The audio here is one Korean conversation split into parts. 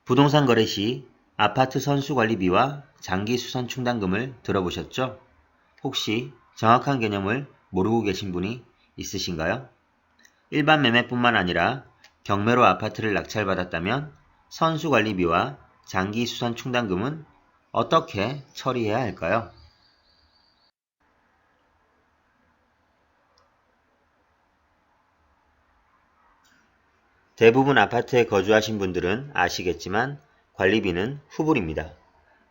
부동산 거래 시 아파트 선수관리비와 장기수선 충당금을 들어보셨죠? 혹시 정확한 개념을 모르고 계신 분이 있으신가요? 일반 매매뿐만 아니라 경매로 아파트를 낙찰받았다면 선수관리비와 장기수선 충당금은 어떻게 처리해야 할까요? 대부분 아파트에 거주하신 분들은 아시겠지만 관리비는 후불입니다.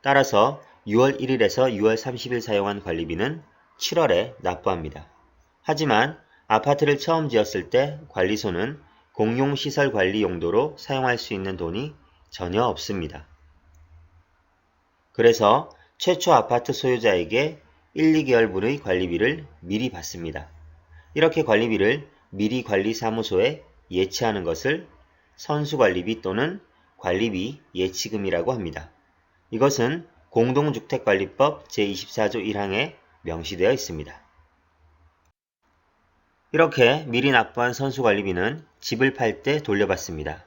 따라서 6월 1일에서 6월 30일 사용한 관리비는 7월에 납부합니다. 하지만 아파트를 처음 지었을 때 관리소는 공용시설 관리 용도로 사용할 수 있는 돈이 전혀 없습니다. 그래서 최초 아파트 소유자에게 1, 2개월분의 관리비를 미리 받습니다. 이렇게 관리비를 미리 관리사무소에 예치하는 것을 선수관리비 또는 관리비 예치금이라고 합니다. 이것은 공동주택관리법 제24조 1항에 명시되어 있습니다. 이렇게 미리 납부한 선수관리비는 집을 팔 때 돌려받습니다.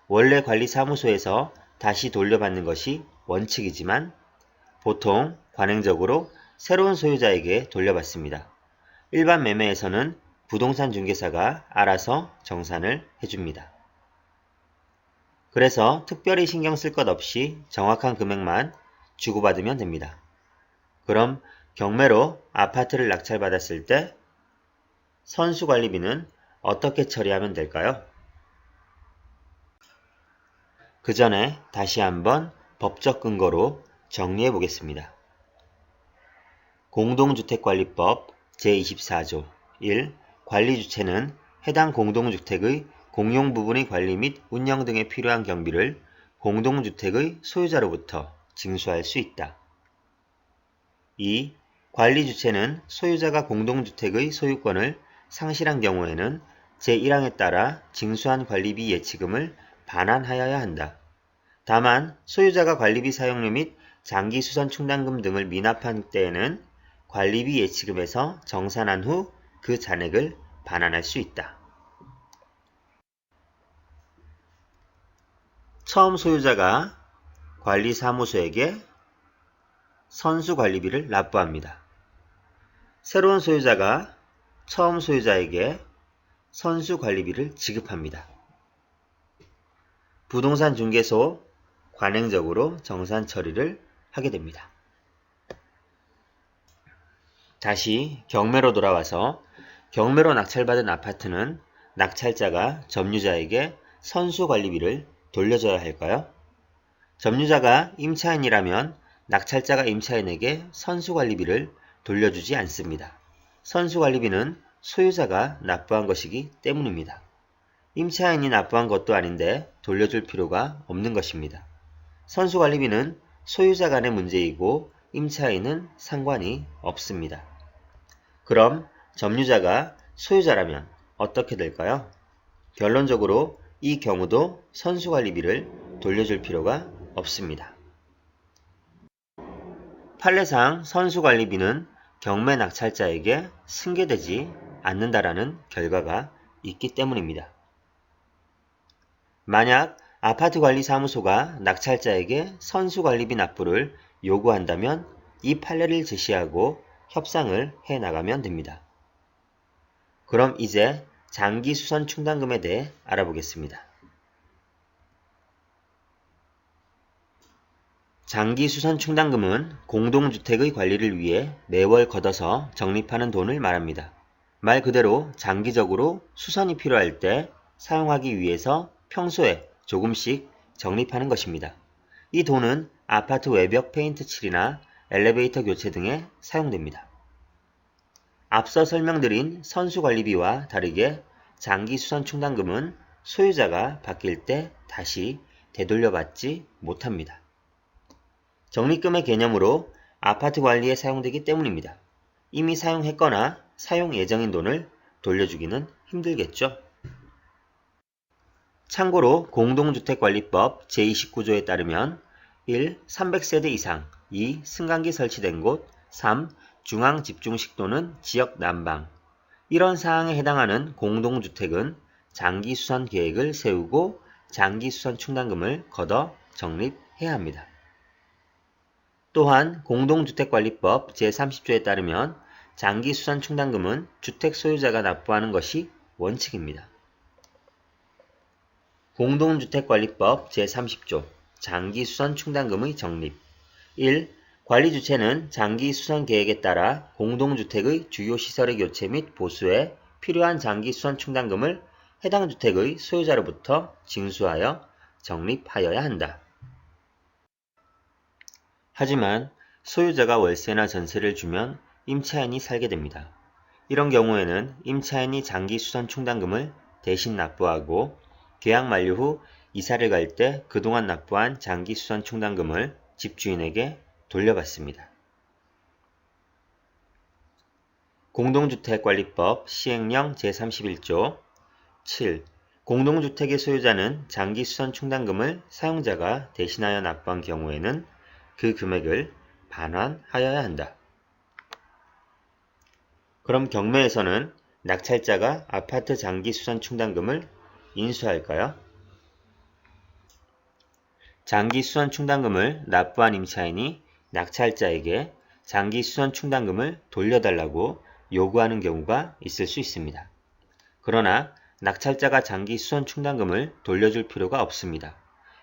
원래 관리사무소에서 다시 돌려받는 것이 원칙이지만 보통 관행적으로 새로운 소유자에게 돌려받습니다. 일반 매매에서는 부동산 중개사가 알아서 정산을 해줍니다. 그래서 특별히 신경 쓸 것 없이 정확한 금액만 주고받으면 됩니다. 그럼 경매로 아파트를 낙찰받았을 때 선수관리비는 어떻게 처리하면 될까요? 그 전에 다시 한번 법적 근거로 정리해 보겠습니다. 공동주택관리법 제24조 1. 관리주체는 해당 공동주택의 공용부분의 관리 및 운영 등에 필요한 경비를 공동주택의 소유자로부터 징수할 수 있다. 2. 관리주체는 소유자가 공동주택의 소유권을 상실한 경우에는 제1항에 따라 징수한 관리비 예치금을 반환하여야 한다. 다만 소유자가 관리비 사용료 및 장기수선 충당금 등을 미납한 때에는 관리비 예치금에서 정산한 후 그 잔액을 반환할 수 있다. 처음 소유자가 관리사무소에게 선수관리비를 납부합니다. 새로운 소유자가 처음 소유자에게 선수관리비를 지급합니다. 부동산 중개소 관행적으로 정산 처리를 하게 됩니다. 다시 경매로 돌아와서 경매로 낙찰받은 아파트는 낙찰자가 점유자에게 선수관리비를 돌려줘야 할까요? 점유자가 임차인이라면 낙찰자가 임차인에게 선수관리비를 돌려주지 않습니다. 선수관리비는 소유자가 납부한 것이기 때문입니다. 임차인이 납부한 것도 아닌데 돌려줄 필요가 없는 것입니다. 선수관리비는 소유자 간의 문제이고 임차인은 상관이 없습니다. 그럼 점유자가 소유자라면 어떻게 될까요? 결론적으로 이 경우도 선수관리비를 돌려줄 필요가 없습니다. 판례상 선수관리비는 경매 낙찰자에게 승계되지 않는다라는 결과가 있기 때문입니다. 만약 아파트관리사무소가 낙찰자에게 선수관리비 납부를 요구한다면 이 판례를 제시하고 협상을 해나가면 됩니다. 그럼 이제 장기수선 충당금에 대해 알아보겠습니다. 장기수선 충당금은 공동주택의 관리를 위해 매월 걷어서 적립하는 돈을 말합니다. 말 그대로 장기적으로 수선이 필요할 때 사용하기 위해서 평소에 조금씩 적립하는 것입니다. 이 돈은 아파트 외벽 페인트 칠이나 엘리베이터 교체 등에 사용됩니다. 앞서 설명드린 선수관리비와 다르게 장기수선 충당금은 소유자가 바뀔 때 다시 되돌려받지 못합니다. 적립금의 개념으로 아파트 관리에 사용되기 때문입니다. 이미 사용했거나 사용 예정인 돈을 돌려주기는 힘들겠죠. 참고로 공동주택관리법 제29조에 따르면 1. 300세대 이상 2. 승강기 설치된 곳 3. 중앙집중식 또는 지역 난방 이런 사항에 해당하는 공동주택은 장기수선 계획을 세우고 장기수선 충당금을 걷어 적립해야 합니다. 또한 공동주택관리법 제30조에 따르면 장기수선충당금은 주택 소유자가 납부하는 것이 원칙입니다. 공동주택관리법 제30조 장기수선충당금의 적립 1. 관리주체는 장기수선계획에 따라 공동주택의 주요 시설의 교체 및 보수에 필요한 장기수선충당금을 해당 주택의 소유자로부터 징수하여 적립하여야 한다. 하지만 소유자가 월세나 전세를 주면 임차인이 살게 됩니다. 이런 경우에는 임차인이 장기수선충당금을 대신 납부하고 계약 만료 후 이사를 갈 때 그동안 납부한 장기수선충당금을 집주인에게 돌려받습니다. 공동주택관리법 시행령 제31조 7. 공동주택의 소유자는 장기수선충당금을 사용자가 대신하여 납부한 경우에는 그 금액을 반환하여야 한다. 그럼 경매에서는 낙찰자가 아파트 장기수선충당금을 인수할까요? 장기수선충당금을 납부한 임차인이 낙찰자에게 장기수선충당금을 돌려달라고 요구하는 경우가 있을 수 있습니다. 그러나 낙찰자가 장기수선충당금을 돌려줄 필요가 없습니다.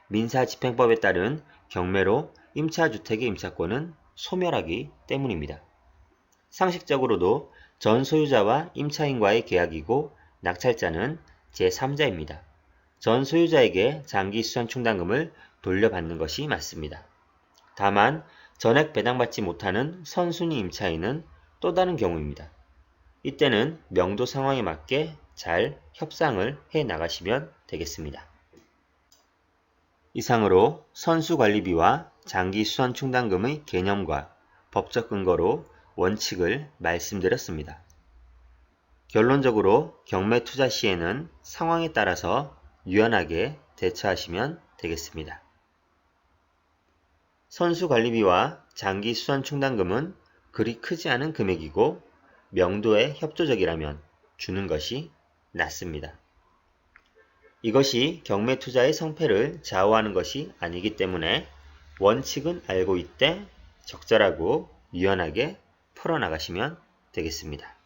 민사집행법에 따른 경매로 임차주택의 임차권은 소멸하기 때문입니다. 상식적으로도 전 소유자와 임차인과의 계약이고 낙찰자는 제3자입니다. 전 소유자에게 장기수선충당금을 돌려받는 것이 맞습니다. 다만 전액 배당받지 못하는 선순위 임차인은 또 다른 경우입니다. 이때는 명도 상황에 맞게 잘 협상을 해 나가시면 되겠습니다. 이상으로 선수관리비와 장기수선충당금의 개념과 법적 근거로 원칙을 말씀드렸습니다. 결론적으로 경매 투자 시에는 상황에 따라서 유연하게 대처하시면 되겠습니다. 선수관리비와 장기수선충당금은 그리 크지 않은 금액이고 명도에 협조적이라면 주는 것이 낫습니다. 이것이 경매 투자의 성패를 좌우하는 것이 아니기 때문에 원칙은 알고 있되 적절하고 유연하게 풀어나가시면 되겠습니다.